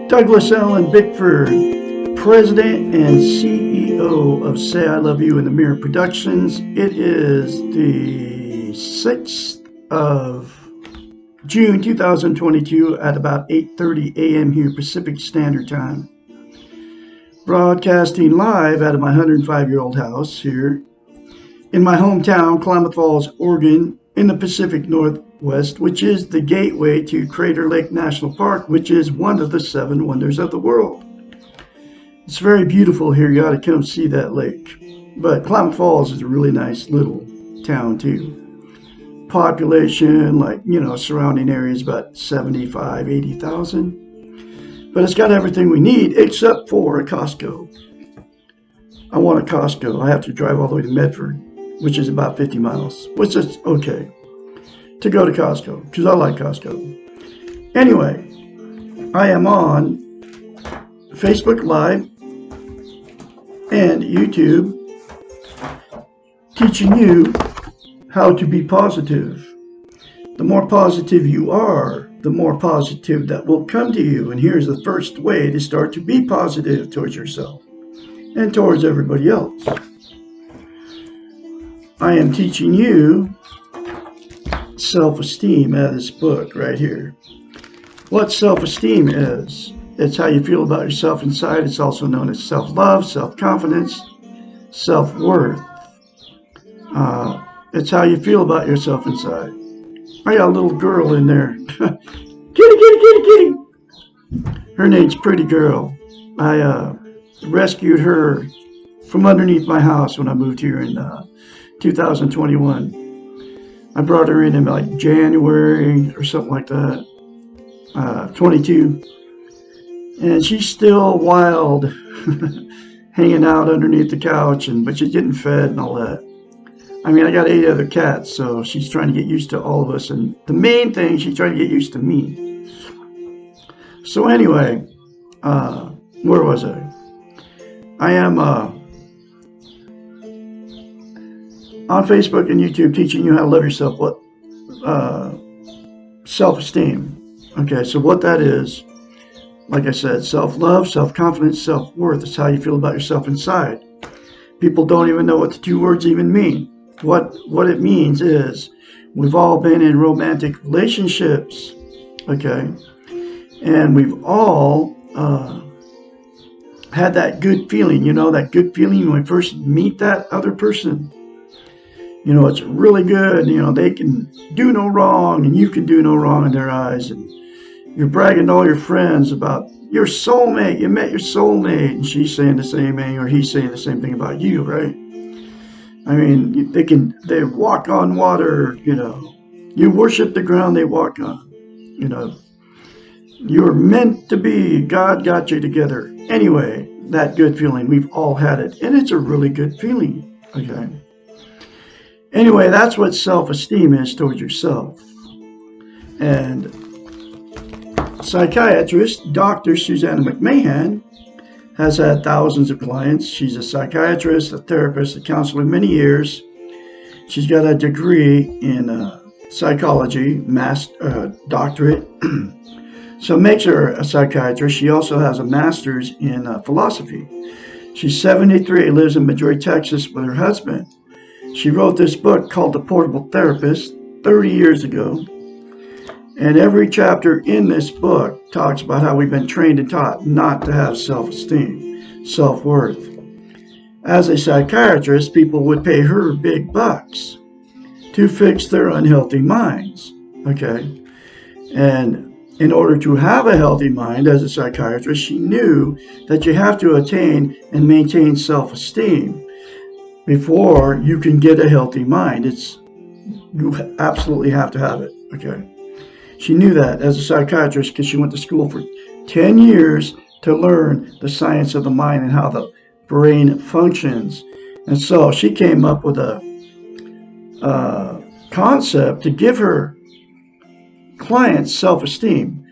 Douglas Allen Bickford, President and CEO of Say I Love You in the Mirror Productions. It is the 6th of June 2022 at about 8:30 a.m. here Pacific Standard Time. Broadcasting live out of my 105-year-old house here in my hometown, Klamath Falls, Oregon, in the Pacific Northwest, which is the gateway to Crater Lake National Park, which is one of the 7 wonders of the world. It's very beautiful here. You ought to come see that lake. But Klamath Falls is a really nice little town too. Population, surrounding areas about 75, 80,000. But it's got everything we need except for a Costco. I want a Costco. I have to drive all the way to Medford, which is about 50 miles, which is okay to go to Costco because I like Costco. Anyway, I am on Facebook Live and YouTube teaching you how to be positive. The more positive you are, the more positive that will come to you. And here's the first way to start to be positive towards yourself and towards everybody else. I am teaching you self-esteem out of this book right here. What self-esteem is, it's how you feel about yourself inside. It's also known as self-love, self-confidence, self-worth. It's how you feel about yourself inside. I got a little girl in there. Kitty. Her name's Pretty Girl. I rescued her from underneath my house when I moved here in 2021. I brought her in like January or something like that, 22. And she's still wild, hanging out underneath the couch, but she's getting fed and all that. I mean, I got 8 other cats, so she's trying to get used to all of us. And the main thing, she's trying to get used to me. So anyway, where was I? I am on Facebook and YouTube teaching you how to love yourself. What self-esteem. Okay, so what that is, like I said, self-love, self-confidence, self-worth. It's how you feel about yourself inside. People don't even know what the 2 words even mean. What it means is we've all been in romantic relationships, okay? And we've all had that good feeling, that good feeling when we first meet that other person. It's really good. They can do no wrong and you can do no wrong in their eyes. And you're bragging to all your friends about your soulmate. You met your soulmate and she's saying the same thing or he's saying the same thing about you, right? I mean, they walk on water, You worship the ground they walk on, You're meant to be. God got you together. Anyway, that good feeling, we've all had it. And it's a really good feeling, okay? Anyway, that's what self-esteem is towards yourself. And psychiatrist, Dr. Susanna McMahon, has had thousands of clients. She's a psychiatrist, a therapist, a counselor many years. She's got a degree in psychology, doctorate. So it makes her a psychiatrist. She also has a master's in philosophy. She's 73, lives in Madrid, Texas with her husband. She wrote this book called The Portable Therapist 30 years ago. And every chapter in this book talks about how we've been trained and taught not to have self-esteem, self-worth. As a psychiatrist, people would pay her big bucks to fix their unhealthy minds. Okay? And in order to have a healthy mind as a psychiatrist, she knew that you have to attain and maintain self-esteem before you can get a healthy mind. You absolutely have to have it. Okay? She knew that as a psychiatrist because she went to school for 10 years to learn the science of the mind and how the brain functions. And so she came up with a concept to give her clients self-esteem.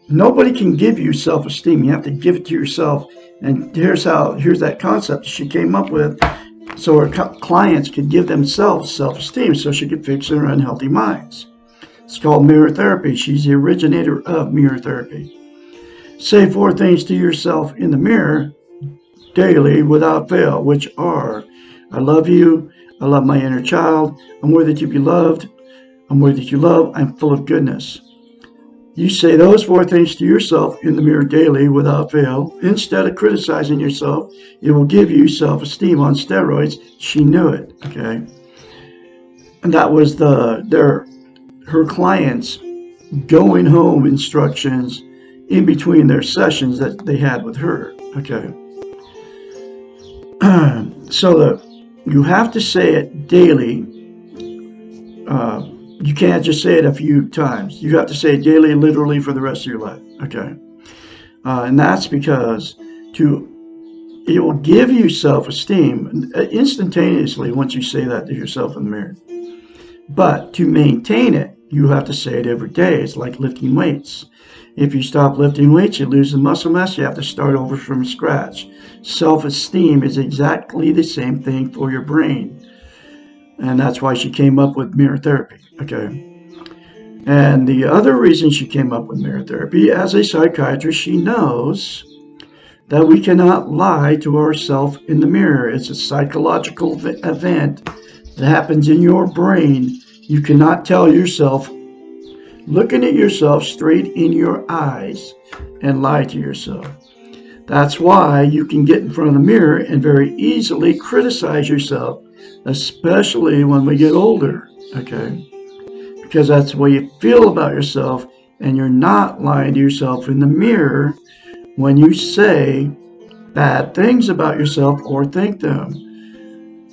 Nobody can give you self-esteem. You have to give it to yourself. And here's that concept she came up with, so her clients could give themselves self-esteem, so she could fix their unhealthy minds. It's called mirror therapy. She's the originator of mirror therapy. Say 4 things to yourself in the mirror daily without fail, which are: I love you. I love my inner child. I'm worthy to be loved. I'm worthy to love. I'm full of goodness. You say those 4 things to yourself in the mirror daily without fail. Instead of criticizing yourself, it will give you self-esteem on steroids. She knew it, okay? And that was her clients' going home instructions in between their sessions that they had with her, okay? So you have to say it daily. You can't just say it a few times. You have to say it daily, literally, for the rest of your life. Okay? And that's because it will give you self-esteem instantaneously once you say that to yourself in the mirror. But to maintain it, you have to say it every day. It's like lifting weights. If you stop lifting weights, you lose the muscle mass. You have to start over from scratch. Self-esteem is exactly the same thing for your brain. And that's why she came up with mirror therapy. Okay. And the other reason she came up with mirror therapy, as a psychiatrist, she knows that we cannot lie to ourselves in the mirror. It's a psychological event that happens in your brain. You cannot tell yourself, looking at yourself straight in your eyes, and lie to yourself. That's why you can get in front of the mirror and very easily criticize yourself, especially when we get older, okay? Because that's the way you feel about yourself, and you're not lying to yourself in the mirror when you say bad things about yourself or think them.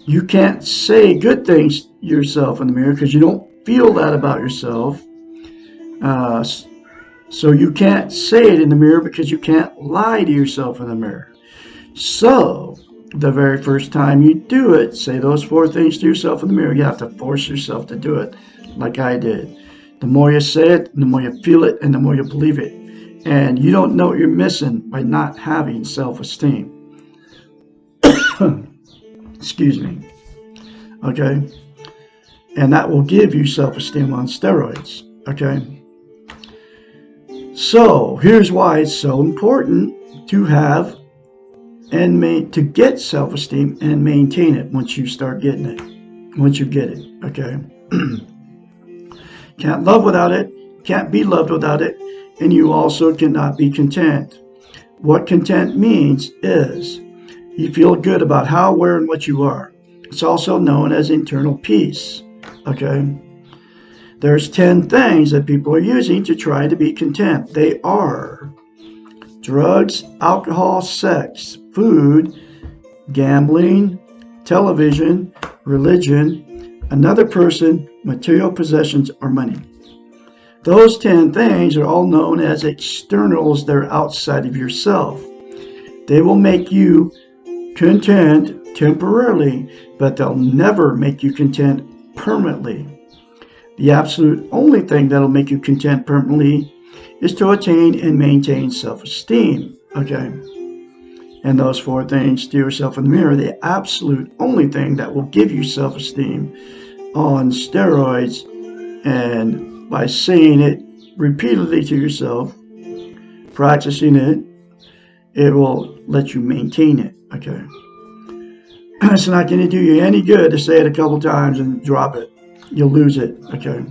You can't say good things to yourself in the mirror because you don't feel that about yourself. So you can't say it in the mirror because you can't lie to yourself in the mirror. So the very first time you do it, say those 4 things to yourself in the mirror. You have to force yourself to do it like I did. The more you say it, the more you feel it, and the more you believe it. And you don't know what you're missing by not having self-esteem. Excuse me. Okay? And that will give you self-esteem on steroids. Okay? So here's why it's so important to have and to get self-esteem and maintain it once you start getting it. Once you get it, okay? Can't love without it, can't be loved without it, and you also cannot be content. What content means is you feel good about how, where, and what you are. It's also known as internal peace, okay? There's 10 things that people are using to try to be content. They are drugs, alcohol, sex, food, gambling, television, religion, another person, material possessions, or money. Those 10 things are all known as externals. They're outside of yourself. They will make you content temporarily, but they'll never make you content permanently. The absolute only thing that'll make you content permanently is to attain and maintain self-esteem, okay? And those 4 things to yourself in the mirror, the absolute only thing that will give you self-esteem on steroids, and by saying it repeatedly to yourself, practicing it, it will let you maintain it, okay? It's not going to do you any good to say it a couple times and drop it. You'll lose it, okay?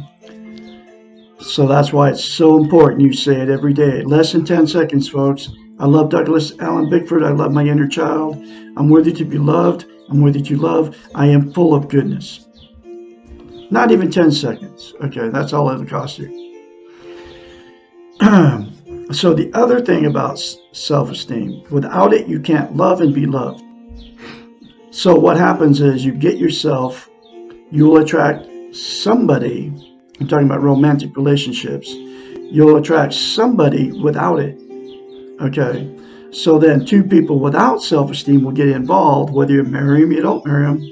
So that's why it's so important you say it every day. Less than 10 seconds, folks. I love Douglas Allen Bickford. I love my inner child. I'm worthy to be loved. I'm worthy to love. I am full of goodness. Not even 10 seconds. Okay, that's all it'll cost you. So the other thing about self-esteem, without it, you can't love and be loved. So what happens is you get yourself, you will attract somebody. I'm talking about romantic relationships. You'll attract somebody without it. Okay. So then two people without self-esteem will get involved, whether you marry them, you don't marry them.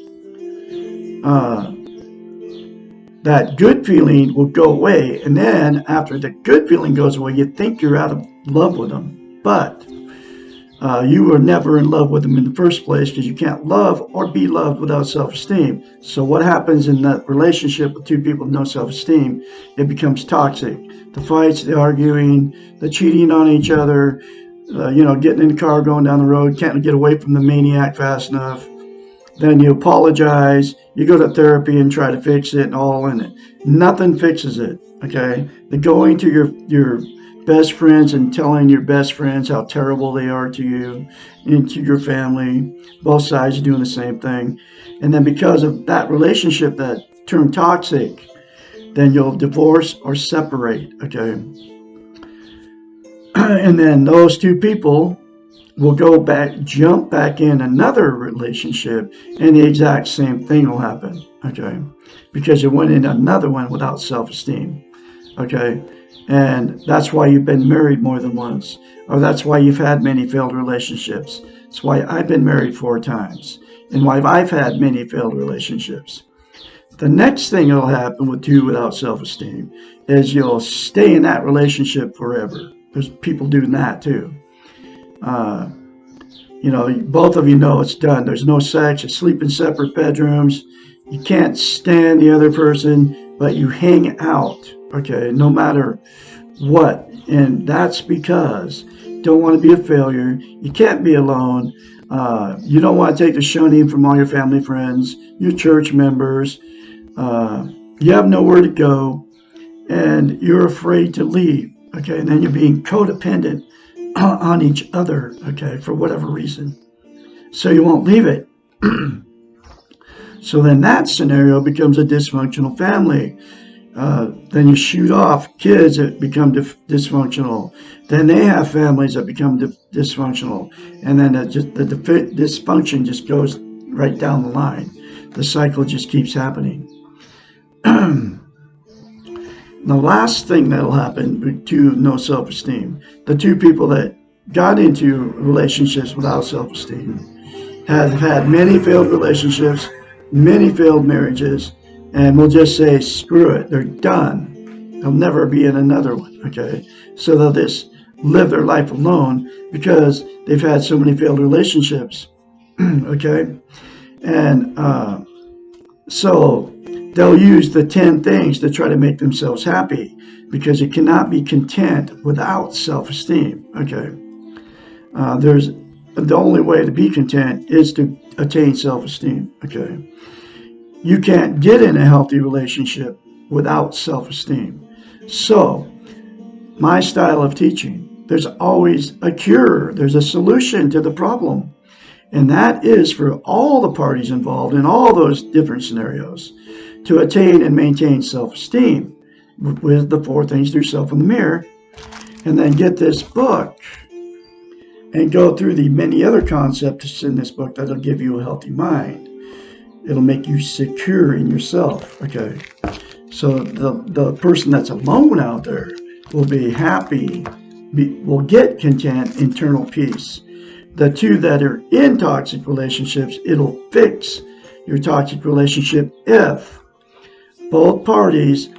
That good feeling will go away. And then after the good feeling goes away, you think you're out of love with them. But you were never in love with them in the first place, because you can't love or be loved without self-esteem. So what happens in that relationship with two people with no self-esteem? It becomes toxic. The fights, the arguing, the cheating on each other, getting in the car, going down the road, can't get away from the maniac fast enough. Then you apologize, you go to therapy and try to fix it and all, and nothing fixes it, okay? The going to your best friends and telling your best friends how terrible they are to you and to your family, both sides are doing the same thing. And then because of that relationship that turned toxic, then you'll divorce or separate, okay? And then those two people will go back, jump back in another relationship, and the exact same thing will happen, okay? Because you went in another one without self-esteem, okay? And that's why you've been married more than once, or that's why you've had many failed relationships. That's why I've been married 4 times, and why I've had many failed relationships. The next thing that'll happen with two without self-esteem is you'll stay in that relationship forever. There's people doing that too. Both of you know it's done. There's no sex. You sleep in separate bedrooms. You can't stand the other person, but you hang out, okay, no matter what. And that's because you don't want to be a failure. You can't be alone. You don't want to take the shunning from all your family friends, your church members. You have nowhere to go, and you're afraid to leave, okay? And then you're being codependent on each other, okay, for whatever reason. So you won't leave it. So then that scenario becomes a dysfunctional family. Then you shoot off kids that become dysfunctional. Then they have families that become dysfunctional. And then the dysfunction just goes right down the line. The cycle just keeps happening. The last thing that'll happen with two no self-esteem, the two people that got into relationships without self-esteem have had many failed relationships, many failed marriages, and we'll just say, screw it, they're done. They'll never be in another one, okay? So they'll just live their life alone because they've had so many failed relationships, okay? And so they'll use the 10 things to try to make themselves happy, because you cannot be content without self-esteem, okay? The only way to be content is to attain self-esteem, okay? You can't get in a healthy relationship without self-esteem. So, my style of teaching, there's always a cure, there's a solution to the problem. And that is for all the parties involved in all those different scenarios to attain and maintain self-esteem with the 4 things to yourself in the mirror, and then get this book and go through the many other concepts in this book that'll give you a healthy mind. It'll make you secure in yourself, okay? So the person that's alone out there will be happy, will get content, internal peace. The two that are in toxic relationships, it'll fix your toxic relationship if both parties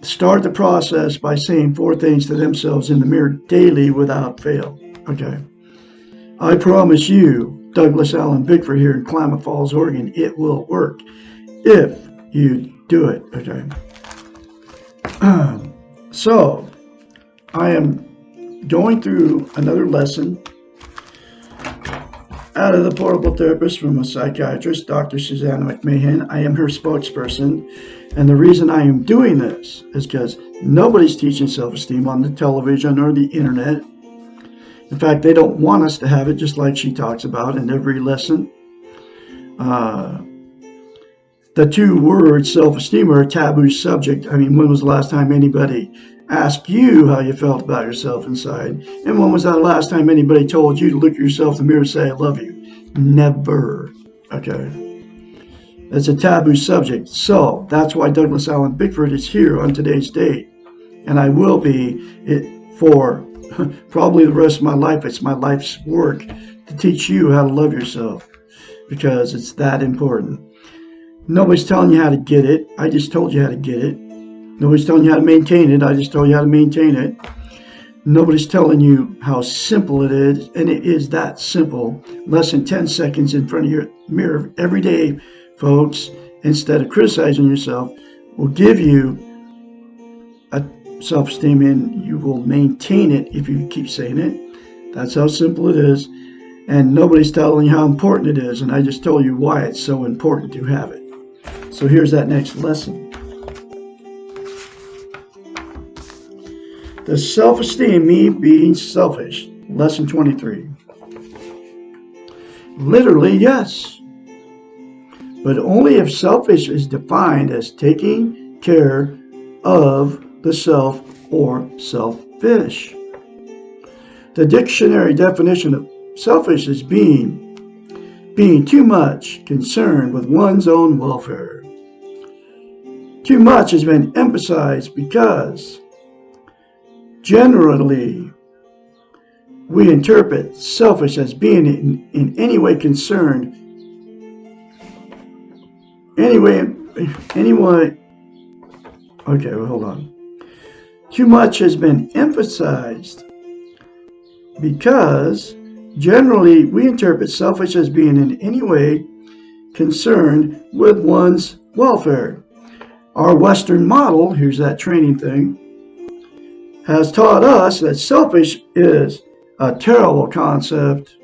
start the process by saying 4 things to themselves in the mirror daily without fail. Okay. I promise you, Douglas Allen Bickford here in Klamath Falls, Oregon, it will work if you do it. Okay. So I am going through another lesson out of the Portable Therapist from a psychiatrist, Dr. Susanna McMahon. I am her spokesperson. And the reason I am doing this is because nobody's teaching self-esteem on the television or the internet. In fact, they don't want us to have it, just like she talks about in every lesson. The two words self-esteem are a taboo subject. I mean, when was the last time anybody asked you how you felt about yourself inside? And when was the last time anybody told you to look at yourself in the mirror and say, I love you? Never. Okay. It's a taboo subject. So that's why Douglas Allen Bickford is here on today's date. And I will be for probably the rest of my life. It's my life's work to teach you how to love yourself, because it's that important. Nobody's telling you how to get it. I just told you how to get it. Nobody's telling you how to maintain it. I just told you how to maintain it. Nobody's telling you how simple it is, and it is that simple. Less than 10 seconds in front of your mirror every day, folks, instead of criticizing yourself, will give you a self-esteem, and you will maintain it if you keep saying it. That's how simple it is. And nobody's telling you how important it is, and I just told you why it's so important to have it. So here's that next lesson. Does self-esteem mean being selfish? Lesson 23. Literally, yes. But only if selfish is defined as taking care of the self or selfish. The dictionary definition of selfish is being too much concerned with one's own welfare. Too much has been emphasized because generally we interpret selfish as being in any way concerned. Okay, well, hold on. Too much has been emphasized because generally we interpret selfish as being in any way concerned with one's welfare. Our Western model, here's that training thing, has taught us that selfish is a terrible concept,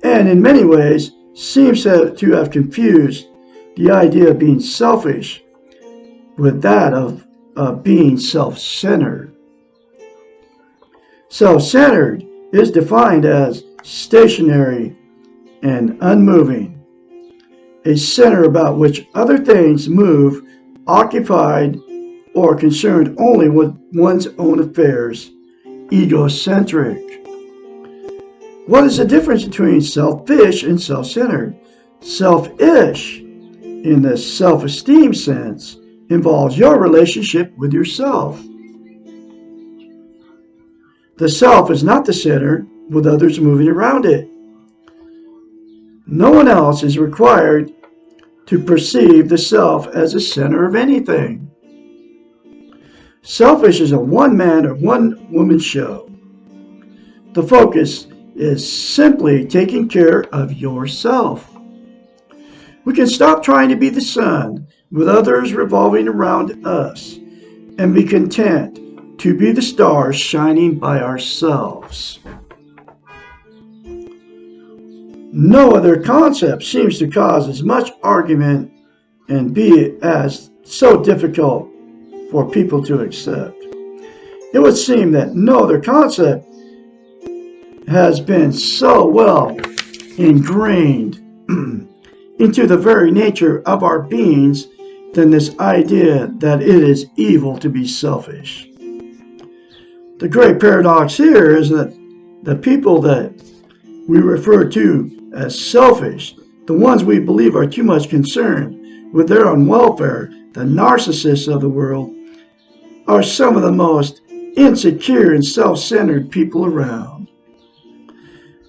and in many ways seems to have confused the idea of being selfish with that of being self-centered. Self-centered is defined as stationary and unmoving, a center about which other things move, occupied or concerned only with one's own affairs, egocentric. What is the difference between selfish and self-centered? Selfish, in the self-esteem sense, involves your relationship with yourself. The self is not the center, with others moving around it. No one else is required to perceive the self as the center of anything. Selfish is a one-man or one-woman show. The focus is simply taking care of yourself. We can stop trying to be the sun with others revolving around us and be content to be the stars shining by ourselves. No other concept seems to cause as much argument and be as so difficult for people to accept. It would seem that no other concept has been so well ingrained into the very nature of our beings than this idea that it is evil to be selfish. The great paradox here is that the people that we refer to as selfish, the ones we believe are too much concerned with their own welfare, the narcissists of the world, are some of the most insecure and self-centered people around.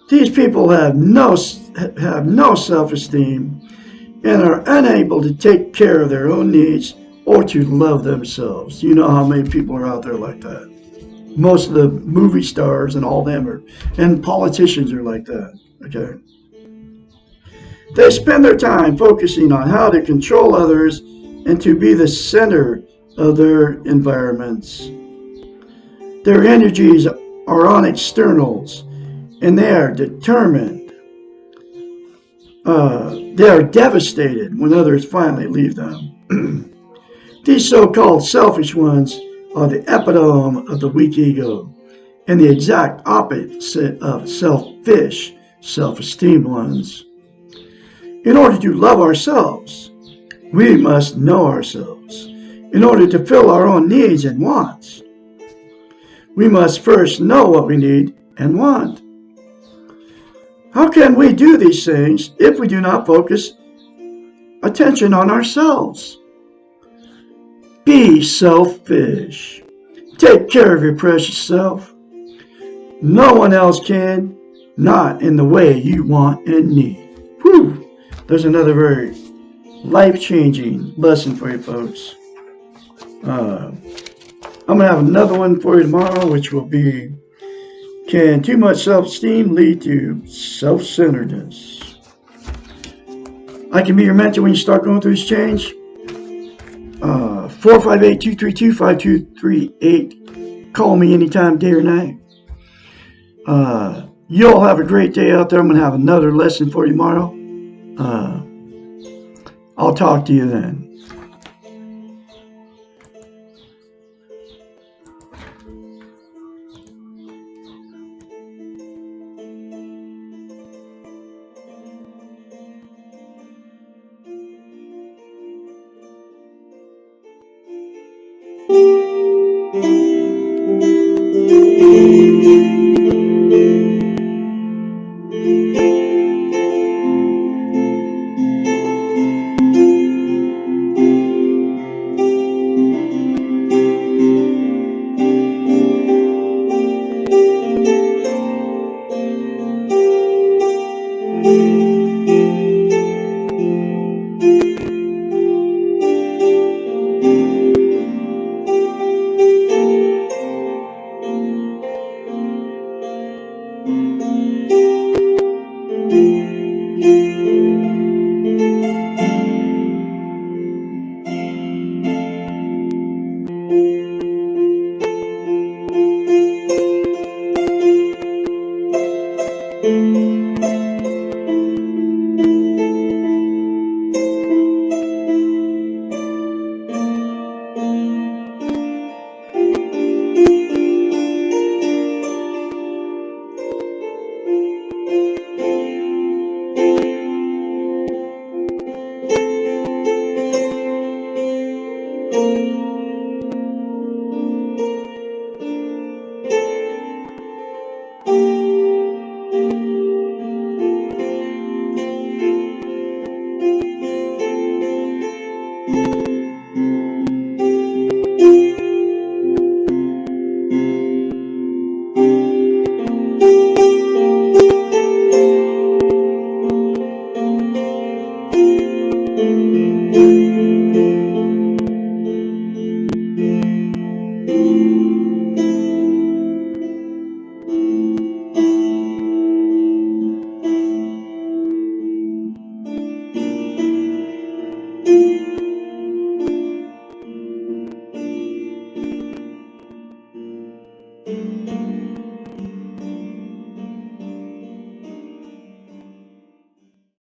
These people have no self-esteem and are unable to take care of their own needs or to love themselves. You know how many people are out there like that. Most of the movie stars and all them and politicians are like that. Okay. They spend their time focusing on how to control others and to be the center of their environments. Their energies are on externals, and they are determined. They are devastated when others finally leave them. These so-called selfish ones are the epitome of the weak ego, and the exact opposite of selfish, self-esteem ones. In order to love ourselves, we must know ourselves. In order to fill our own needs and wants, we must first know what we need and want. How can we do these things if we do not focus attention on ourselves? Be selfish. Take care of your precious self. No one else can, not in the way you want and need. Whew! There's another very life-changing lesson for you folks. I'm going to have another one for you tomorrow, which will be, can too much self-esteem lead to self-centeredness? I can be your mentor when you start going through this change. 458-232-5238. Call me anytime, day or night. You all have a great day out there. I'm going to have another lesson for you tomorrow. I'll talk to you then.